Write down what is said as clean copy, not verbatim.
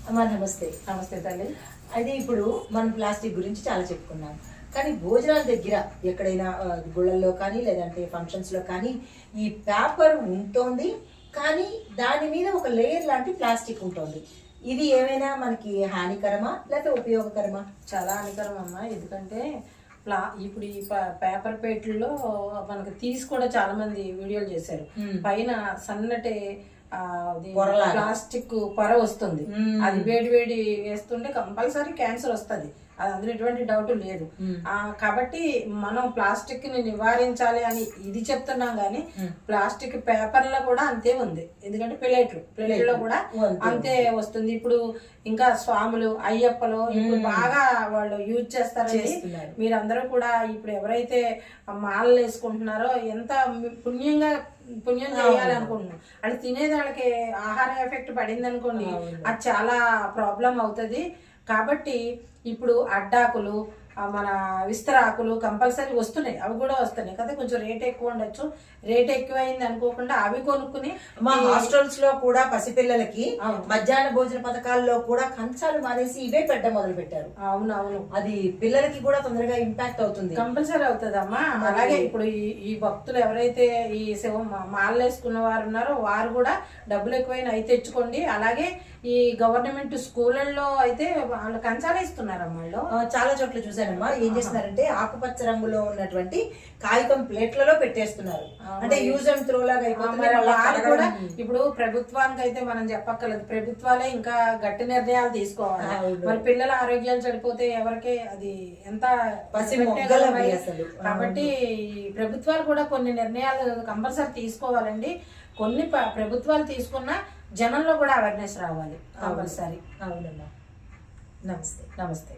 అమ్మా నమస్తే. నమస్తే తల్లి. అయితే ఇప్పుడు మనం ప్లాస్టిక్ గురించి చాలా చెప్పుకున్నాం, కానీ భోజనాల దగ్గర ఎక్కడైనా గుళ్ళల్లో కానీ లేదంటే ఫంక్షన్స్లో కానీ ఈ పేపర్ ఉంటుంది, కానీ దాని మీద ఒక లేయర్ లాంటి ప్లాస్టిక్ ఉంటుంది. ఇది ఏమైనా మనకి హానికరమా లేకపోతే ఉపయోగకరమా? చాలా హానికరం అమ్మా. ఎందుకంటే ఇప్పుడు ఈ పేపర్ ప్లేట్లలో మనకి తీసి కూడా చాలా మంది వీడియోలు చేశారు. పైన సన్నటి ప్లాస్టిక్ పొర వస్తుంది. అది వేడి వేడి వేస్తుంటే కంపల్సరీ క్యాన్సర్ వస్తుంది. అది అందులో ఎటువంటి డౌట్ లేదు. కాబట్టి మనం ప్లాస్టిక్ ని నివారించాలి అని ఇది చెప్తున్నాం, గానీ ప్లాస్టిక్ పేపర్లో కూడా అంతే ఉంది. ఎందుకంటే ప్లేట్లో కూడా అంతే వస్తుంది. ఇప్పుడు ఇంకా స్వాములు అయ్యప్పలు ఇప్పుడు బాగా వాళ్ళు యూజ్ చేస్తారండి. మీరందరూ కూడా ఇప్పుడు ఎవరైతే మాలలు వేసుకుంటున్నారో ఎంత పుణ్యం చేయాలి అనుకుంటున్నాం. అంటే తినేది వాళ్ళకి ఆహార ఎఫెక్ట్ పడింది అనుకోండి, అది చాలా ప్రాబ్లం అవుతుంది. కాబట్టి ఇప్పుడు అడ్డాకులు, మన విస్తరాకులు కంపల్సరీ వస్తున్నాయి. అవి కూడా వస్తున్నాయి కదా, కొంచెం రేట్ ఎక్కువ ఉండొచ్చు. రేట్ ఎక్కువైంది అనుకోకుండా అవి కొనుక్కుని మా హాస్టల్స్ లో కూడా పసిపిల్లలకి మధ్యాహ్న భోజన పథకాల్లో కూడా కంచాలు మానేసి ఇవే మొదలు పెట్టారు. అవునవును, అది పిల్లలకి కూడా తొందరగా ఇంపాక్ట్ అవుతుంది. కంపల్సరీ అవుతుంది అమ్మా. అలాగే ఇప్పుడు ఈ భక్తులు ఎవరైతే ఈ మాలలు వేసుకున్న వారు ఉన్నారో వారు కూడా డబ్బులు ఎక్కువైనా అయితే తెచ్చుకోండి. అలాగే ఈ గవర్నమెంట్ స్కూళ్ళల్లో అయితే వాళ్ళు కంచాలు ఇస్తున్నారమ్మా. చాలా చోట్ల చూసానమ్మా, ఏం చేస్తున్నారంటే ఆకుపచ్చ రంగులో ఉన్నటువంటి కాగితం ప్లేట్లలో పెట్టేస్తున్నారు. అంటే యూజ్ అండ్ త్రో లాగా కూడా. ఇప్పుడు ప్రభుత్వానికి అయితే మనం చెప్పక్కర్లేదు, ప్రభుత్వాలే ఇంకా గట్టి నిర్ణయాలు తీసుకోవాలి. మరి పిల్లల ఆరోగ్యాలు చెడిపోతే ఎవరికి అది ఎంత కాబట్టి ప్రభుత్వాలు కూడా కొన్ని నిర్ణయాలు కంపల్సరీ తీసుకోవాలండి. కొన్ని ప్రభుత్వాలు తీసుకున్న జనంలో కూడా అవేర్నెస్ రావాలి కంపల్సరీ. అవునమ్మా. నమస్తే. నమస్తే.